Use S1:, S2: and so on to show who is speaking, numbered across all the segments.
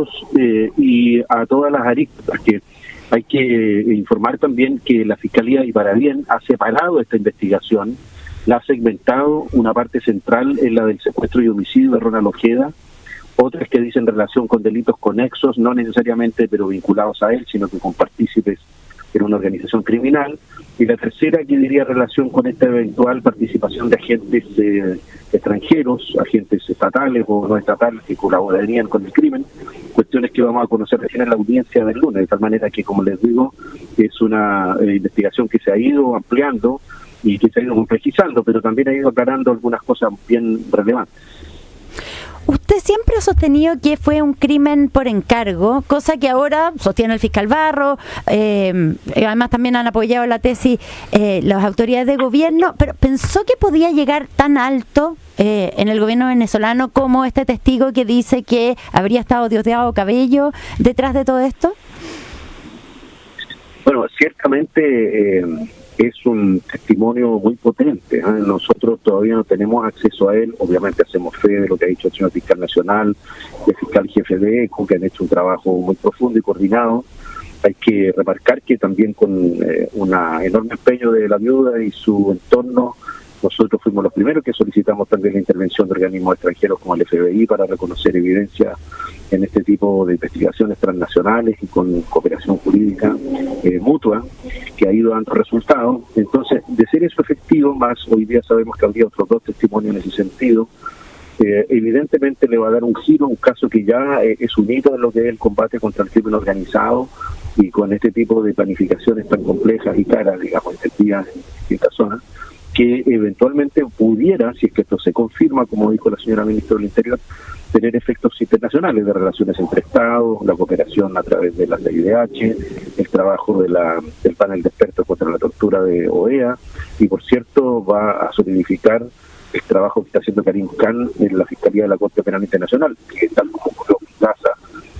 S1: puntos y a todas las aristas, que hay que informar también que la Fiscalía, y para bien, ha separado esta investigación, la ha segmentado. Una parte central es la del secuestro y homicidio de Ronald Ojeda, otras que dicen relación con delitos conexos, no necesariamente pero vinculados a él, sino que con partícipes en una organización criminal, y la tercera que diría relación con esta eventual participación de agentes extranjeros, agentes estatales o no estatales que colaborarían con el crimen, cuestiones que vamos a conocer recién en la audiencia del lunes, de tal manera que, como les digo, es una investigación que se ha ido ampliando y que se ha ido complejizando, pero también ha ido aclarando algunas cosas bien relevantes.
S2: Usted siempre ha sostenido que fue un crimen por encargo, cosa que ahora sostiene el fiscal Barro, además también han apoyado la tesis las autoridades de gobierno, pero ¿pensó que podía llegar tan alto en el gobierno venezolano como este testigo que dice que habría estado Diosdado Cabello detrás de todo esto?
S1: Bueno, ciertamente es un testimonio muy potente. Nosotros todavía no tenemos acceso a él, obviamente hacemos fe de lo que ha dicho el señor fiscal nacional, el fiscal jefe de ECO, que han hecho un trabajo muy profundo y coordinado. Hay que remarcar que también con un enorme empeño de la viuda y su entorno, nosotros fuimos los primeros que solicitamos también la intervención de organismos extranjeros como el FBI para reconocer evidencia en este tipo de investigaciones transnacionales y con cooperación jurídica mutua, que ha ido dando resultados. Entonces, de ser eso efectivo, más hoy día sabemos que habría otros 2 testimonios en ese sentido, evidentemente le va a dar un giro a un caso que ya es un hito en lo que es el combate contra el crimen organizado, y con este tipo de planificaciones tan complejas y caras, digamos, efectivas en distintas zonas, que eventualmente pudiera, si es que esto se confirma, como dijo la señora ministra del Interior, tener efectos internacionales de relaciones entre Estados, la cooperación a través de la CIDH, el trabajo del panel de expertos contra la tortura de OEA, y por cierto va a solidificar el trabajo que está haciendo Karim Khan en la Fiscalía de la Corte Penal Internacional, que tal como ocurrió en Gaza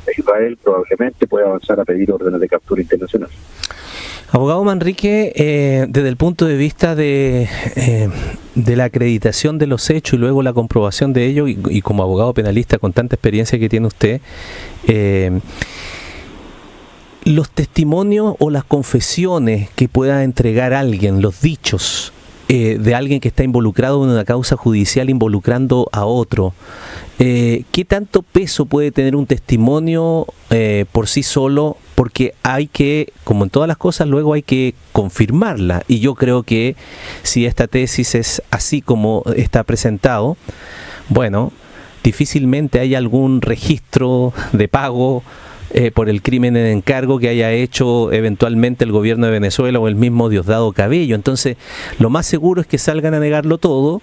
S1: de Israel, probablemente puede avanzar a pedir órdenes de captura internacional.
S3: Abogado Manrique, desde el punto de vista de la acreditación de los hechos y luego la comprobación de ello, y como abogado penalista con tanta experiencia que tiene usted, los testimonios o las confesiones que pueda entregar alguien, los dichos de alguien que está involucrado en una causa judicial involucrando a otro, ¿qué tanto peso puede tener un testimonio por sí solo? Porque hay que, como en todas las cosas, luego hay que confirmarla. Y yo creo que si esta tesis es así como está presentado, bueno, difícilmente hay algún registro de pago por el crimen en encargo que haya hecho eventualmente el gobierno de Venezuela o el mismo Diosdado Cabello. Entonces, lo más seguro es que salgan a negarlo todo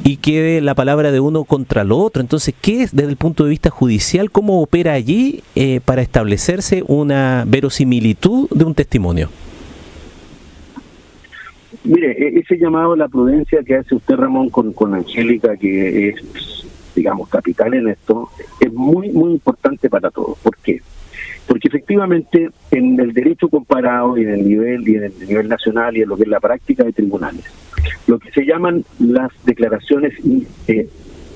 S3: y quede la palabra de uno contra lo otro. Entonces, ¿qué es desde el punto de vista judicial? ¿Cómo opera allí para establecerse una verosimilitud de un testimonio?
S1: Mire, ese llamado a la prudencia que hace usted, Ramón, con Angélica, que es, digamos, capital en esto, es muy, muy importante para todos. ¿Por qué? Porque efectivamente en el derecho comparado y en el nivel nacional y en lo que es la práctica de tribunales, lo que se llaman las declaraciones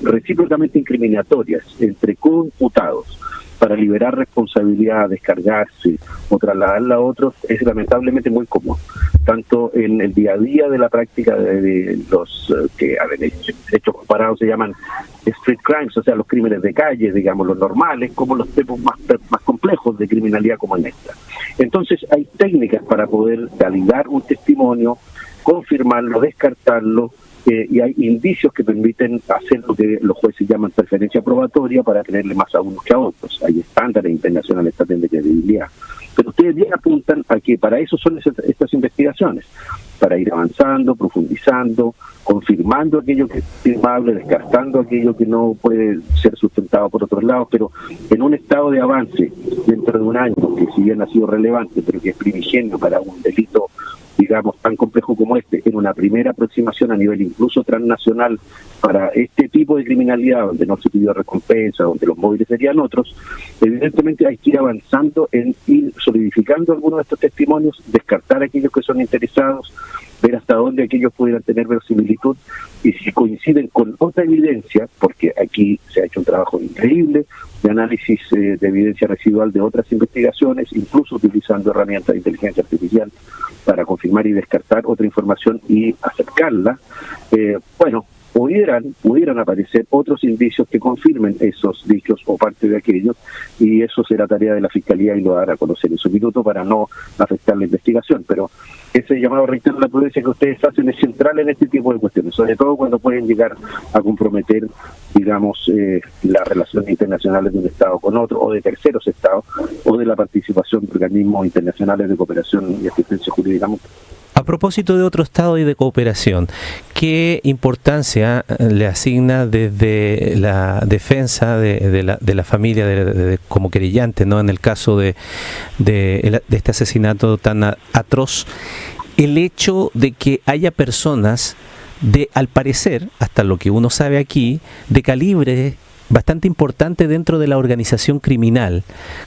S1: recíprocamente incriminatorias entre coimputados para liberar responsabilidad, descargarse o trasladarla a otros es lamentablemente muy común, tanto en el día a día de la práctica de los que hechos comparados se llaman street crimes, o sea, los crímenes de calle, digamos, los normales, como los tipos más complejos de criminalidad como en esta. Entonces hay técnicas para poder validar un testimonio, confirmarlo, descartarlo, y hay indicios que permiten hacer lo que los jueces llaman preferencia probatoria para tenerle más a unos que a otros. Hay estándares internacionales también de credibilidad. Pero ustedes bien apuntan a que para eso son estas investigaciones, para ir avanzando, profundizando, confirmando aquello que es firmable, descartando aquello que no puede ser sustentado por otros lados, pero en un estado de avance dentro de un año, que si bien ha sido relevante, pero que es primigenio para un delito digamos, tan complejo como este, en una primera aproximación a nivel incluso transnacional para este tipo de criminalidad, donde no se pidió recompensa, donde los móviles serían otros, evidentemente hay que ir avanzando en ir solidificando algunos de estos testimonios, descartar a aquellos que son interesados, ver hasta dónde aquellos pudieran tener verosimilitud, y si coinciden con otra evidencia, porque aquí se ha hecho un trabajo increíble de análisis de evidencia residual de otras investigaciones, incluso utilizando herramientas de inteligencia artificial para confirmar y descartar otra información y acercarla, pudieran aparecer otros indicios que confirmen esos dichos o parte de aquellos, y eso será tarea de la Fiscalía y lo dará a conocer en su minuto para no afectar la investigación. Pero ese llamado a reiterar la prudencia que ustedes hacen es central en este tipo de cuestiones, sobre todo cuando pueden llegar a comprometer, digamos, las relaciones internacionales de un Estado con otro, o de terceros Estados, o de la participación de organismos internacionales de cooperación y asistencia jurídica mutua.
S3: A propósito de otro Estado y de cooperación, ¿qué importancia le asigna desde la defensa de la familia como querellante, ¿no?, en el caso de este asesinato tan atroz, el hecho de que haya personas al parecer, hasta lo que uno sabe aquí, de calibre bastante importante dentro de la organización criminal,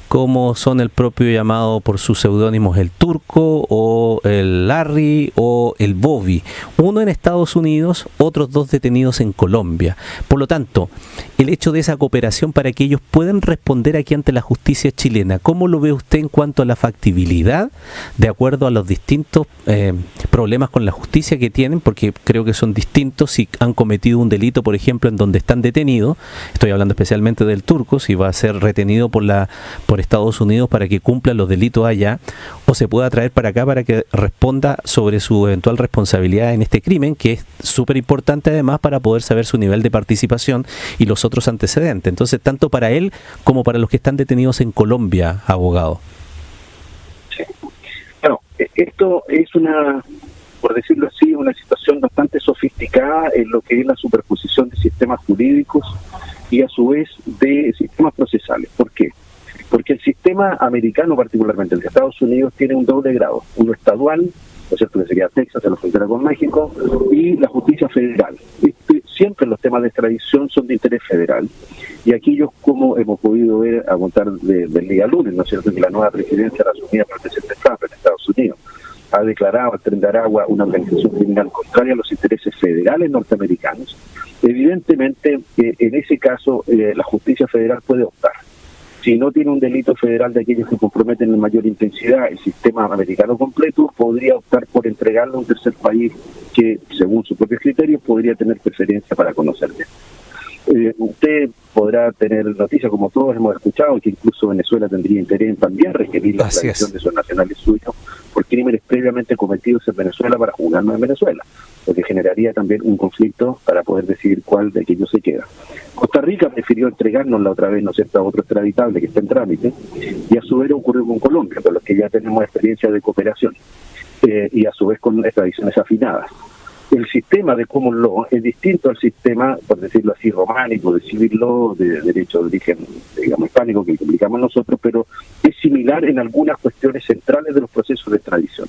S3: como son el propio llamado por sus seudónimos el Turco, o el Larry, o el Bobby, uno en Estados Unidos, otros dos detenidos en Colombia? Por lo tanto, el hecho de esa cooperación para que ellos puedan responder aquí ante la justicia chilena, ¿cómo lo ve usted en cuanto a la factibilidad, de acuerdo a los distintos problemas con la justicia que tienen? Porque creo que son distintos si han cometido un delito, por ejemplo, en donde están detenidos. Estoy hablando especialmente del Turco, si va a ser retenido por Estados Unidos para que cumpla los delitos allá, o se pueda traer para acá para que responda sobre su eventual responsabilidad en este crimen, que es súper importante además para poder saber su nivel de participación y los otros antecedentes. Entonces, tanto para él como para los que están detenidos en Colombia, abogado.
S1: Sí. Bueno, esto es por decirlo así, una situación bastante sofisticada en lo que es la superposición de sistemas jurídicos y a su vez de sistemas procesales. ¿Por qué? Porque el sistema americano, particularmente el de Estados Unidos, tiene un doble grado, uno estadual, ¿no es cierto?, que sería Texas, en la frontera con México, y la justicia federal. Siempre los temas de extradición son de interés federal, y aquellos, como hemos podido ver a contar del día lunes, ¿no es cierto?, que la nueva presidencia era asumida por el presidente Trump en Estados Unidos, ha declarado al Tren de Aragua una organización criminal contraria a los intereses federales norteamericanos. Evidentemente, en ese caso, la justicia federal puede optar. Si no tiene un delito federal de aquellos que comprometen en mayor intensidad el sistema americano completo, podría optar por entregarlo a un tercer país que, según sus propios criterios, podría tener preferencia para conocerle. Usted podrá tener noticias, como todos hemos escuchado, que incluso Venezuela tendría interés en también requerir la extradición de sus nacionales suyos por crímenes previamente cometidos en Venezuela para juzgarnos en Venezuela, lo que generaría también un conflicto para poder decidir cuál de aquellos se queda. Costa Rica prefirió entregarnos la otra vez, ¿no es cierto?, a otro extraditable que está en trámite, y a su vez ocurrió con Colombia, con los que ya tenemos experiencia de cooperación, y a su vez con extradiciones afinadas. El sistema de common law es distinto al sistema, por decirlo así, románico, de civil law, de derecho de origen, digamos, hispánico, que aplicamos nosotros, pero es similar en algunas cuestiones centrales de los procesos de extradición,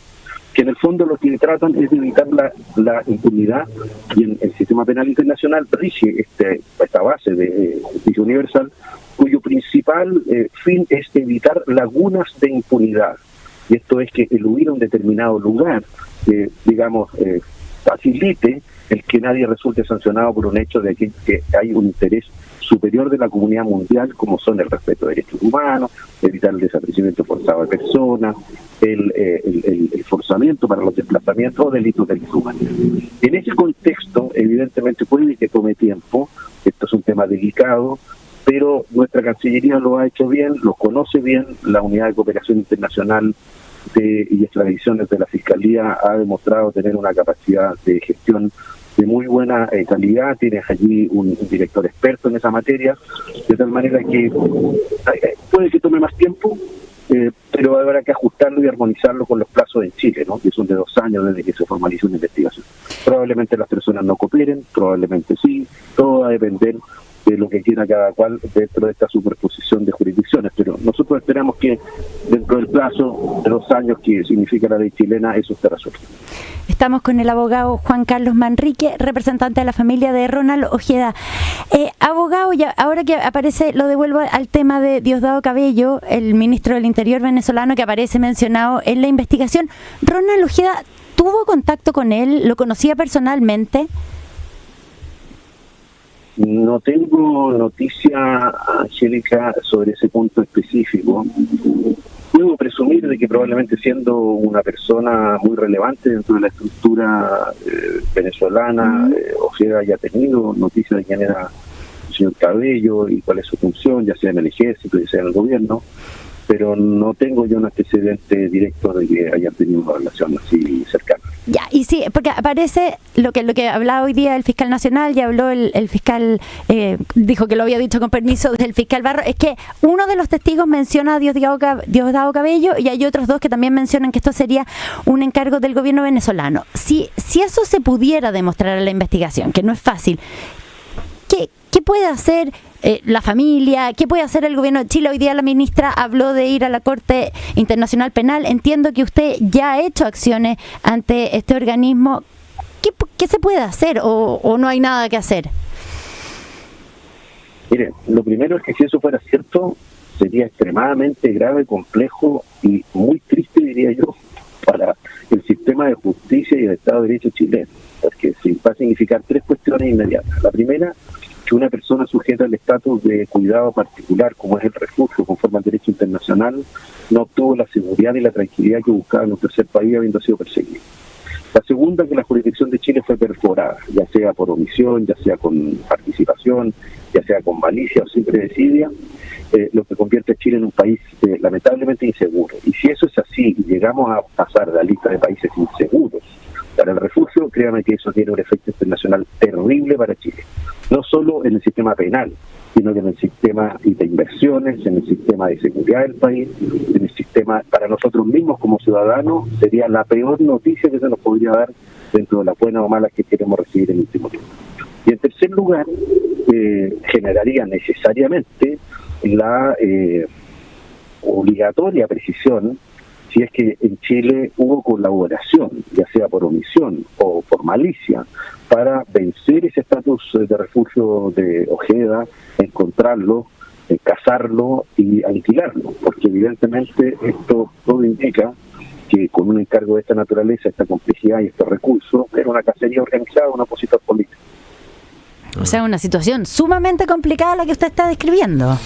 S1: que en el fondo lo que tratan es de evitar la impunidad, y en el sistema penal internacional rige esta base de justicia universal, cuyo principal fin es evitar lagunas de impunidad, y esto es que eludir a un determinado lugar, facilite el que nadie resulte sancionado por un hecho de que hay un interés superior de la comunidad mundial, como son el respeto de derechos humanos, evitar el desaparecimiento forzado de personas, el forzamiento para los desplazamientos o delitos de derechos humanos. En ese contexto, evidentemente, puede que tome tiempo, esto es un tema delicado, pero nuestra Cancillería lo ha hecho bien, lo conoce bien, la Unidad de Cooperación Internacional y extradiciones de la Fiscalía ha demostrado tener una capacidad de gestión de muy buena calidad. Tienes allí un director experto en esa materia, de tal manera que puede que tome más tiempo, pero habrá que ajustarlo y armonizarlo con los plazos en Chile, ¿no?, que son de 2 años desde que se formalice una investigación. Probablemente las personas no cooperen, probablemente sí, todo va a depender de lo que quiera cada cual dentro de esta superposición de jurisdicciones, pero nosotros esperamos que dentro del plazo de 2 años que significa la ley chilena, eso esté resuelto.
S2: Estamos con el abogado Juan Carlos Manrique, representante de la familia de Ronald Ojeda. Abogado, ya, ahora que aparece, lo devuelvo al tema de Diosdado Cabello, el ministro del Interior venezolano que aparece mencionado en la investigación. ¿Ronald Ojeda tuvo contacto con él? ¿Lo conocía personalmente?
S1: No tengo noticia, Angélica, sobre ese punto específico. Puedo presumir de que probablemente siendo una persona muy relevante dentro de la estructura venezolana, Ojeda haya tenido noticia de quién era el señor Cabello y cuál es su función, ya sea en el ejército, ya sea en el gobierno, pero no tengo yo un antecedente directo de que hayan tenido una relación así cercana.
S2: Ya, y sí, porque aparece lo que hablaba hoy día el fiscal nacional, ya habló el fiscal, dijo que lo había dicho con permiso del fiscal Barro, es que uno de los testigos menciona a Diosdado Cabello y hay otros 2 que también mencionan que esto sería un encargo del gobierno venezolano. Si eso se pudiera demostrar en la investigación, que no es fácil, ¿qué puede hacer la familia? ¿Qué puede hacer el gobierno de Chile? Hoy día la ministra habló de ir a la Corte Internacional Penal. Entiendo que usted ya ha hecho acciones ante este organismo. ¿Qué se puede hacer o no hay nada que hacer?
S1: Mire, lo primero es que si eso fuera cierto, sería extremadamente grave, complejo y muy triste, diría yo, para el sistema de justicia y el Estado de Derecho chileno, porque va a significar 3 cuestiones inmediatas. La primera, que una persona sujeta al estatus de cuidado particular, como es el refugio conforme al derecho internacional, no obtuvo la seguridad y la tranquilidad que buscaba en un tercer país habiendo sido perseguido. La segunda, que la jurisdicción de Chile fue perforada, ya sea por omisión, ya sea con participación, ya sea con malicia o simple desidia, lo que convierte a Chile en un país lamentablemente inseguro. Y si eso es así, y llegamos a pasar de la lista de países inseguros para el refugio, créame que eso tiene un efecto internacional terrible para Chile. No solo en el sistema penal, sino que en el sistema de inversiones, en el sistema de seguridad del país, en el sistema, para nosotros mismos como ciudadanos, sería la peor noticia que se nos podría dar dentro de las buenas o malas que queremos recibir en el último tiempo. Y en tercer lugar, generaría necesariamente la obligatoria precisión si es que en Chile hubo colaboración, ya sea por omisión o por malicia, para vencer ese estatus de refugio de Ojeda, encontrarlo, cazarlo y aniquilarlo, porque evidentemente esto todo indica que con un encargo de esta naturaleza, esta complejidad y estos recursos, era una cacería organizada, un opositor político.
S2: O sea, una situación sumamente complicada la que usted está describiendo.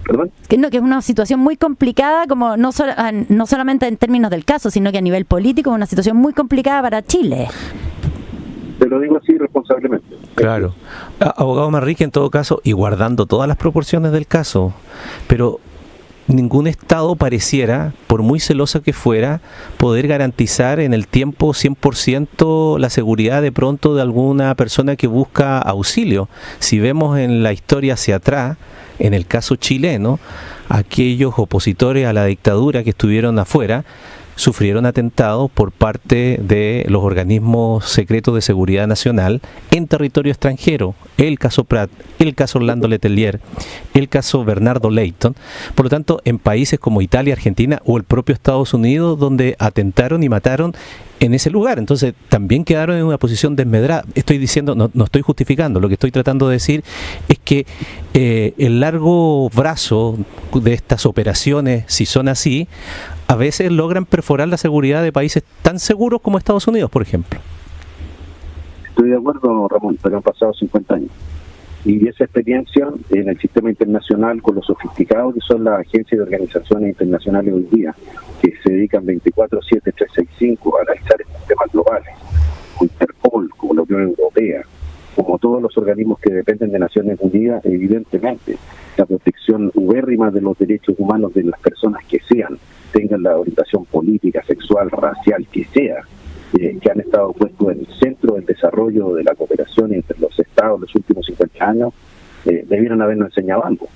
S1: ¿Perdón?
S2: Que es una situación muy complicada, como no solamente en términos del caso, sino que a nivel político, una situación muy complicada para Chile.
S1: Te lo digo así responsablemente.
S3: Claro. Abogado Manrique, en todo caso, y guardando todas las proporciones del caso, pero ningún Estado pareciera, por muy celoso que fuera, poder garantizar en el tiempo 100% la seguridad de pronto de alguna persona que busca auxilio. Si vemos en la historia hacia atrás, en el caso chileno, aquellos opositores a la dictadura que estuvieron afuera sufrieron atentados por parte de los organismos secretos de seguridad nacional en territorio extranjero. El caso Prat, el caso Orlando Letelier, el caso Bernardo Leighton. Por lo tanto, en países como Italia, Argentina o el propio Estados Unidos, donde atentaron y mataron en ese lugar. Entonces, también quedaron en una posición desmedrada. Estoy diciendo, no estoy justificando, lo que estoy tratando de decir es que el largo brazo de estas operaciones, si son así, a veces logran perforar la seguridad de países tan seguros como Estados Unidos, por ejemplo.
S1: Estoy de acuerdo, Ramón, pero han pasado 50 años. Y esa experiencia en el sistema internacional, con lo sofisticados que son las agencias y organizaciones internacionales hoy día, que se dedican 24/7, 365 a analizar estos temas globales, como Interpol, como la Unión Europea, como todos los organismos que dependen de Naciones Unidas, evidentemente la protección ubérrima de los derechos humanos de las personas que sean, tengan la orientación política, sexual, racial, que sea, que han estado puestos en el centro del desarrollo de la cooperación entre los estados los últimos 50 años, debieron habernos enseñado algo.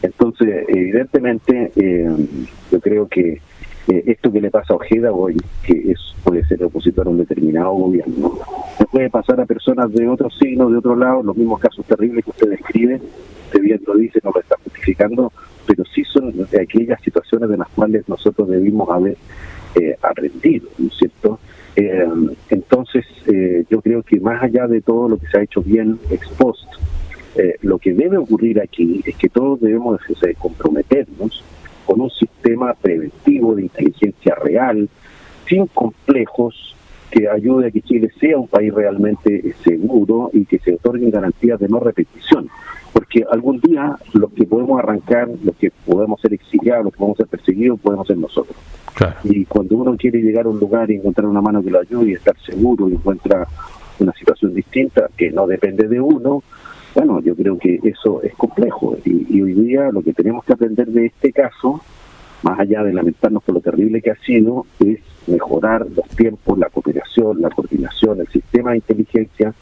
S1: Entonces, evidentemente, yo creo que esto que le pasa a Ojeda hoy, que puede ser opositor a un determinado gobierno, no puede pasar a personas de otros signos, de otro lado, los mismos casos terribles que usted describe. Usted bien lo dice, no lo está justificando, pero sí son de aquellas situaciones de las cuales nosotros debimos haber aprendido, ¿no es cierto? Entonces, yo creo que más allá de todo lo que se ha hecho bien ex post, lo que debe ocurrir aquí es que todos debemos comprometernos con un sistema preventivo de inteligencia real, sin complejos, que ayude a que Chile sea un país realmente seguro y que se otorguen garantías de no repetición. Porque algún día los que podemos arrancar, los que podemos ser exiliados, los que podemos ser perseguidos, podemos ser nosotros. Claro. Y cuando uno quiere llegar a un lugar y encontrar una mano que lo ayude y estar seguro y encuentra una situación distinta que no depende de uno, bueno, yo creo que eso es complejo. Y hoy día lo que tenemos que aprender de este caso, más allá de lamentarnos por lo terrible que ha sido, es mejorar los tiempos, la cooperación, la coordinación, el sistema de inteligencia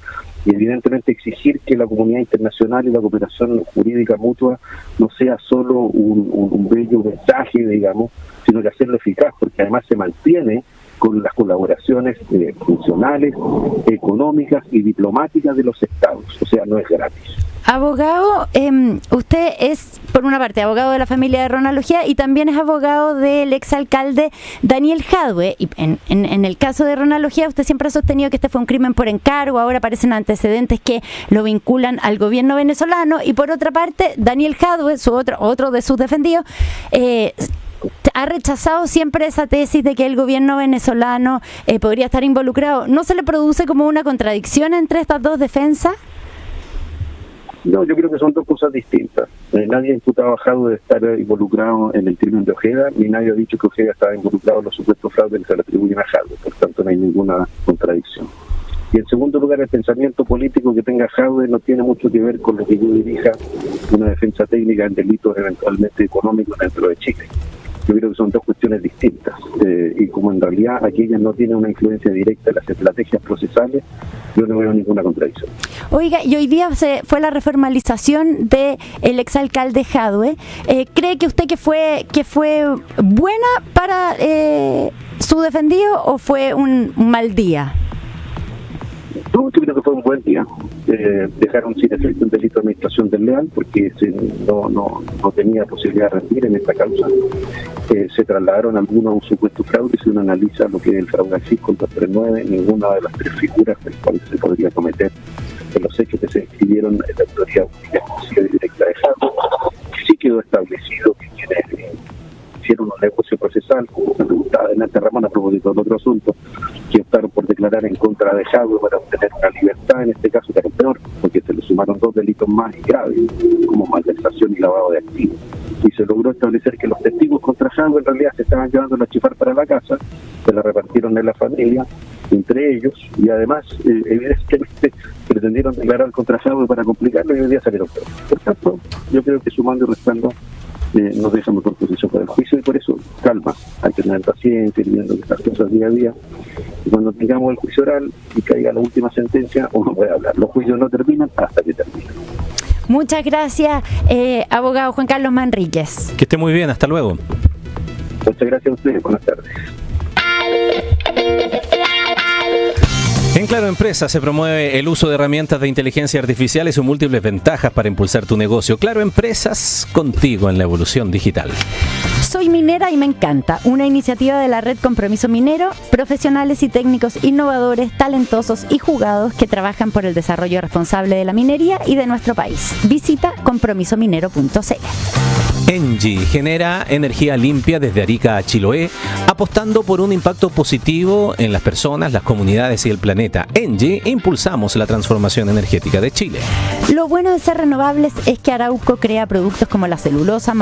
S1: y evidentemente exigir que la comunidad internacional y la cooperación jurídica mutua no sea solo un bello mensaje, digamos, sino que hacerlo eficaz, porque además se mantiene con las colaboraciones funcionales, económicas y diplomáticas de los estados, o sea, no es gratis.
S2: Abogado, usted es, por una parte, abogado de la familia de Ronald Ojeda y también es abogado del exalcalde Daniel Jadwe. Y en el caso de Ronald Ojeda, usted siempre ha sostenido que este fue un crimen por encargo, ahora aparecen antecedentes que lo vinculan al gobierno venezolano. Y por otra parte, Daniel Jadwe, otro de sus defendidos, ha rechazado siempre esa tesis de que el gobierno venezolano podría estar involucrado. ¿No se le produce como una contradicción entre estas dos defensas?
S1: No, yo creo que son dos cosas distintas. Nadie ha imputado a Jadwe de estar involucrado en el crimen de Ojeda, ni nadie ha dicho que Ojeda estaba involucrado en los supuestos fraudes que se le atribuyen a Jadwe, por tanto no hay ninguna contradicción. Y en segundo lugar, el pensamiento político que tenga Jadwe no tiene mucho que ver con lo que yo dirija una defensa técnica en delitos eventualmente económicos dentro de Chile. Yo creo que son dos cuestiones distintas, y como en realidad aquellas no tienen una influencia directa en las estrategias procesales, yo no veo ninguna contradicción.
S2: Oiga, y hoy día fue la reformalización del exalcalde Jadwe. ¿Cree que usted que fue buena para su defendido o fue un mal día?
S1: Yo creo que fue un buen día. Dejaron sin efecto un delito de administración desleal porque no tenía posibilidad de rendir en esta causa. Se trasladaron algunos a un supuesto fraude. Si uno analiza lo que es el fraude fiscal 239, ninguna de las tres figuras por las cuales se podría cometer en los hechos que se describieron en la autoría única, exclusiva y directa de Jadwe. Sí quedó establecido que quienes hicieron un negocio procesal, como se preguntaba adelante Ramón a propósito del otro asunto, que optaron por declarar en contra de Jadwe para obtener una libertad, en este caso que era peor, porque se le sumaron dos delitos más graves, como malversación y lavado de activos. Y se logró establecer que los testigos contra Jadwe en realidad se estaban llevando la chifar para la casa, se la repartieron en la familia, entre ellos, y además, evidentemente, pretendieron declarar contra Jadwe para complicarlo y hoy día salieron peor. Por tanto, yo creo que sumando y restando, nos deja mejor posición para el juicio y por eso, calma, hay que tener paciencia, ir viendo estas cosas día a día. Y cuando tengamos el juicio oral y caiga la última sentencia, uno puede hablar. Los juicios no terminan hasta que terminan.
S2: Muchas gracias, abogado Juan Carlos Manríquez.
S3: Que esté muy bien, hasta luego.
S1: Muchas gracias a ustedes, buenas tardes.
S3: En Claro Empresa se promueve el uso de herramientas de inteligencia artificial y sus múltiples ventajas para impulsar tu negocio. Claro Empresas, contigo en la evolución digital.
S2: Soy minera y me encanta. Una iniciativa de la Red Compromiso Minero, profesionales y técnicos innovadores, talentosos y jugados que trabajan por el desarrollo responsable de la minería y de nuestro país. Visita compromisominero.cl.
S3: Engie genera energía limpia desde Arica a Chiloé, apostando por un impacto positivo en las personas, las comunidades y el planeta. Engie, impulsamos la transformación energética de Chile.
S2: Lo bueno de ser renovables es que Arauco crea productos como la celulosa,